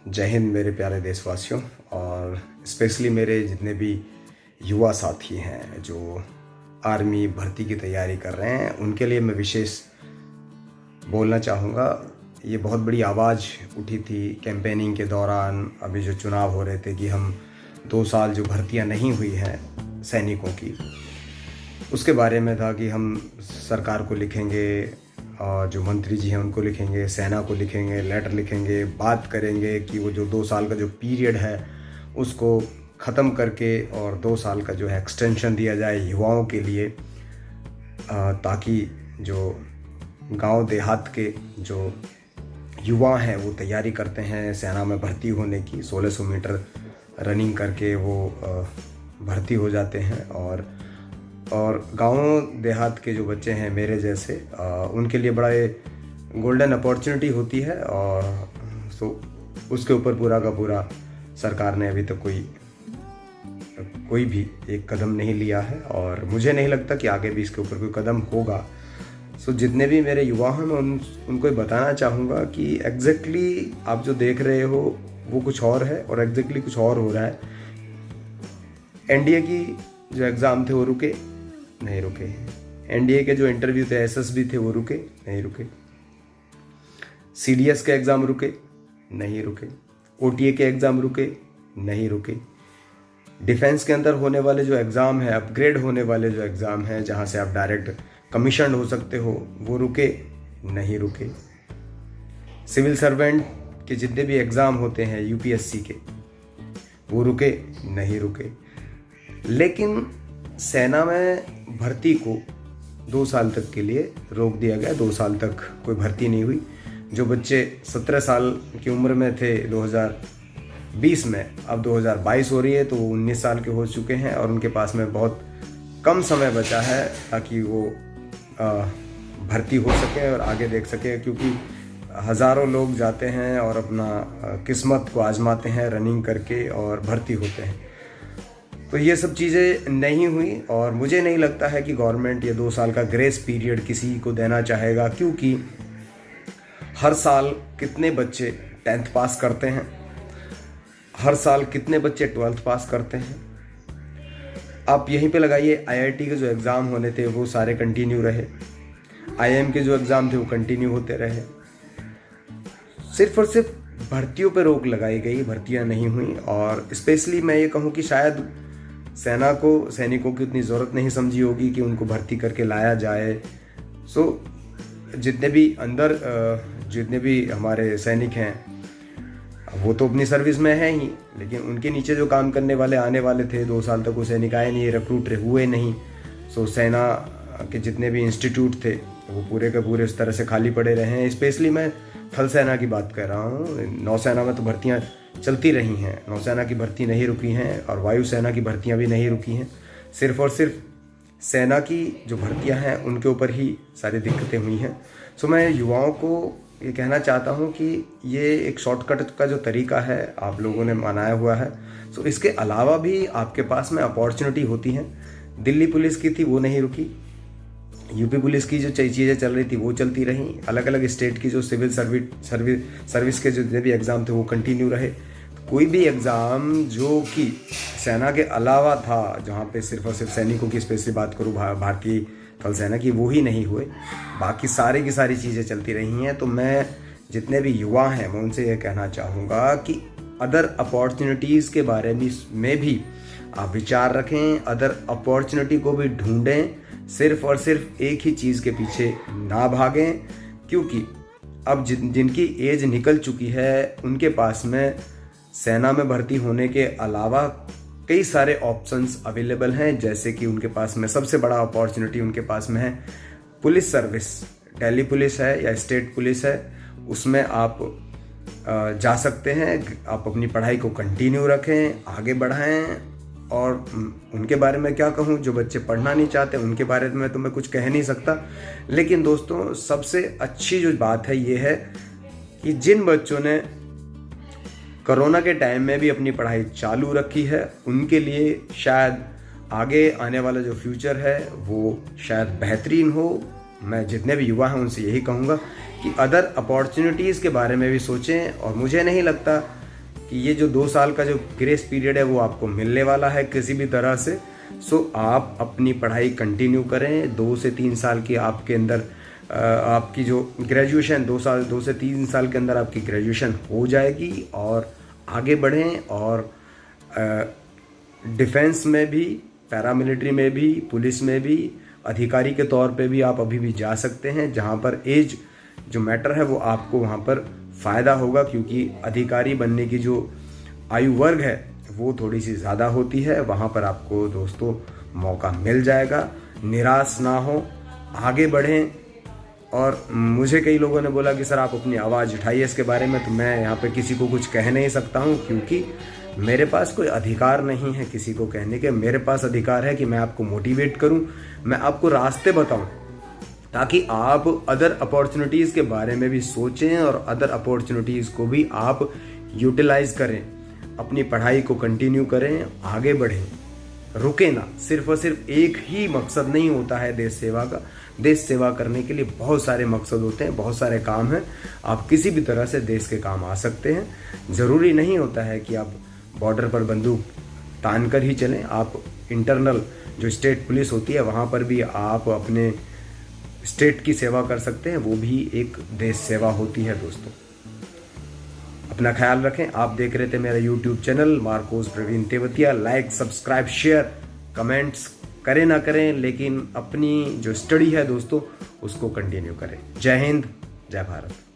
जय हिंद मेरे प्यारे देशवासियों, और स्पेशली मेरे जितने भी युवा साथी हैं जो आर्मी भर्ती की तैयारी कर रहे हैं, उनके लिए मैं विशेष बोलना चाहूँगा। ये बहुत बड़ी आवाज़ उठी थी कैंपेनिंग के दौरान, अभी जो चुनाव हो रहे थे कि हम 2 साल जो भर्तियां नहीं हुई हैं सैनिकों की, उसके बारे में था कि हम सरकार को लिखेंगे और जो मंत्री जी हैं उनको लिखेंगे, सेना को लिखेंगे, लेटर लिखेंगे, बात करेंगे कि वो जो 2 साल का जो पीरियड है उसको ख़त्म करके और 2 साल का जो है एक्सटेंशन दिया जाए युवाओं के लिए, ताकि जो गांव देहात के जो युवा हैं वो तैयारी करते हैं सेना में भर्ती होने की, 1600 मीटर रनिंग करके वो भर्ती हो जाते हैं। और गांव देहात के जो बच्चे हैं मेरे जैसे, उनके लिए बड़ा ये गोल्डन अपॉर्चुनिटी होती है। और सो उसके ऊपर पूरा का पूरा सरकार ने अभी तक कोई भी एक कदम नहीं लिया है, और मुझे नहीं लगता कि आगे भी इसके ऊपर कोई कदम होगा। सो जितने भी मेरे युवा हैं मैं उनको बताना चाहूँगा कि एग्जैक्टली आप जो देख रहे हो वो कुछ और है और एग्जैक्टली कुछ और हो रहा है। एनडीए की जो एग्ज़ाम थे वो रुके नहीं रुके, एनडीए के जो इंटरव्यू थे एसएसबी थे वो रुके नहीं रुके, सीडीएस के एग्ज़ाम रुके नहीं रुके, ओटीए के एग्ज़ाम रुके नहीं रुके, डिफेंस के अंदर होने वाले जो एग्ज़ाम है, अपग्रेड होने वाले जो एग्ज़ाम हैं जहाँ से आप डायरेक्ट कमीशन हो सकते हो, वो रुके नहीं रुके, सिविल सर्वेंट के जितने भी एग्ज़ाम होते हैं यूपीएससी के वो रुके नहीं रुके। लेकिन सेना में भर्ती को 2 साल तक के लिए रोक दिया गया। 2 साल तक कोई भर्ती नहीं हुई। जो बच्चे 17 साल की उम्र में थे 2020 में, अब 2022 हो रही है तो वो 19 साल के हो चुके हैं और उनके पास में बहुत कम समय बचा है ताकि वो भर्ती हो सके और आगे देख सके, क्योंकि हज़ारों लोग जाते हैं और अपना किस्मत को आजमाते हैं रनिंग करके और भर्ती होते हैं। तो ये सब चीज़ें नहीं हुई और मुझे नहीं लगता है कि गवर्नमेंट ये 2 साल का ग्रेस पीरियड किसी को देना चाहेगा, क्योंकि हर साल कितने बच्चे 10th पास करते हैं, हर साल कितने बच्चे 12th पास करते हैं। आप यहीं पे लगाइए, आईआईटी के जो एग्ज़ाम होने थे वो सारे कंटिन्यू रहे, आईएम के जो एग्ज़ाम थे वो कंटिन्यू होते रहे। सिर्फ और सिर्फ भर्तियों पे रोक लगाई गई, भर्तियां नहीं हुई। और स्पेशली मैं ये कहूँ कि शायद सैनिकों की उतनी ज़रूरत नहीं समझी होगी कि उनको भर्ती करके लाया जाए। सो जितने भी हमारे सैनिक हैं वो तो अपनी सर्विस में हैं ही, लेकिन उनके नीचे जो काम करने वाले आने वाले थे 2 साल तक वो सैनिक आए नहीं, रिक्रूट हुए नहीं। सो सेना के जितने भी इंस्टीट्यूट थे वो पूरे के पूरे इस तरह से खाली पड़े रहे हैं। स्पेशली मैं थल सेना की बात कर रहा हूँ। नौसेना में तो भर्तियाँ चलती रही हैं, नौसेना की भर्ती नहीं रुकी हैं और वायुसेना की भर्तियाँ भी नहीं रुकी हैं। सिर्फ और सिर्फ सेना की जो भर्तियाँ हैं उनके ऊपर ही सारी दिक्कतें हुई हैं। सो मैं युवाओं को ये कहना चाहता हूँ कि ये एक शॉर्टकट का जो तरीका है आप लोगों ने मनाया हुआ है। सो इसके अलावा भी आपके पास में अपॉर्चुनिटी होती हैं। दिल्ली पुलिस की थी वो नहीं रुकी, यूपी पुलिस की जो चीज़ें चल रही थी वो चलती रहीं, अलग अलग स्टेट की जो सिविल सर्विस के जो भी एग्ज़ाम थे वो कंटिन्यू रहे। कोई भी एग्ज़ाम जो कि सेना के अलावा था, जहाँ पे सिर्फ और सिर्फ सैनिकों की स्पेशली बात करूँ भारतीय थल सेना की, वो ही नहीं हुए, बाकी सारी की सारी चीज़ें चलती रही हैं। तो मैं जितने भी युवा हैं मैं उनसे ये कहना चाहूँगा कि अदर अपॉर्चुनिटीज़ के बारे में भी आप विचार रखें, अदर अपॉर्चुनिटी को भी ढूंढें, सिर्फ और सिर्फ एक ही चीज़ के पीछे ना भागें, क्योंकि अब जिनकी एज निकल चुकी है उनके पास में सेना में भर्ती होने के अलावा कई सारे ऑप्शंस अवेलेबल हैं। जैसे कि उनके पास में सबसे बड़ा अपॉर्चुनिटी उनके पास में है पुलिस सर्विस, दिल्ली पुलिस है या स्टेट पुलिस है, उसमें आप जा सकते हैं। आप अपनी पढ़ाई को कंटिन्यू रखें, आगे बढ़ाएं। और उनके बारे में क्या कहूँ, जो बच्चे पढ़ना नहीं चाहते उनके बारे में तो मैं कुछ कह नहीं सकता। लेकिन दोस्तों सबसे अच्छी जो बात है ये है कि जिन बच्चों ने कोरोना के टाइम में भी अपनी पढ़ाई चालू रखी है उनके लिए शायद आगे आने वाला जो फ्यूचर है वो शायद बेहतरीन हो। मैं जितने भी युवा हैं उनसे यही कहूँगा कि अदर अपॉर्चुनिटीज़ के बारे में भी सोचें। और मुझे नहीं लगता कि ये जो 2 साल का जो ग्रेस पीरियड है वो आपको मिलने वाला है किसी भी तरह से। सो आप अपनी पढ़ाई कंटिन्यू करें। 2 से 3 साल की आपके अंदर आपकी जो ग्रेजुएशन 2 से 3 साल के अंदर आपकी ग्रेजुएशन हो जाएगी और आगे बढ़ें। और डिफेंस में भी, पैरामिलिट्री में भी, पुलिस में भी अधिकारी के तौर पे भी आप अभी भी जा सकते हैं, जहाँ पर एज जो मैटर है वो आपको वहाँ पर फ़ायदा होगा, क्योंकि अधिकारी बनने की जो आयु वर्ग है वो थोड़ी सी ज़्यादा होती है। वहाँ पर आपको दोस्तों मौका मिल जाएगा। निराश ना हो, आगे बढ़ें। और मुझे कई लोगों ने बोला कि सर आप अपनी आवाज़ उठाइए इसके बारे में, तो मैं यहाँ पे किसी को कुछ कह नहीं सकता हूँ, क्योंकि मेरे पास कोई अधिकार नहीं है किसी को कहने के। मेरे पास अधिकार है कि मैं आपको मोटिवेट करूँ, मैं आपको रास्ते बताऊँ, ताकि आप अदर अपॉर्चुनिटीज़ के बारे में भी सोचें और अदर अपॉर्चुनिटीज़ को भी आप यूटिलाइज़ करें। अपनी पढ़ाई को कंटिन्यू करें, आगे बढ़ें, रुके ना। सिर्फ और सिर्फ एक ही मकसद नहीं होता है देश सेवा का। देश सेवा करने के लिए बहुत सारे मकसद होते हैं, बहुत सारे काम हैं। आप किसी भी तरह से देश के काम आ सकते हैं। ज़रूरी नहीं होता है कि आप बॉर्डर पर बंदूक तान कर ही चलें। आप इंटरनल जो स्टेट पुलिस होती है वहाँ पर भी आप अपने स्टेट की सेवा कर सकते हैं, वो भी एक देश सेवा होती है दोस्तों। अपना ख्याल रखें। आप देख रहे थे मेरा YouTube channel MARCOS Praveen Tewatia. Like, subscribe, share, comments करें ना करें, लेकिन अपनी जो स्टडी है दोस्तों उसको कंटिन्यू करें। जय हिंद, जय भारत।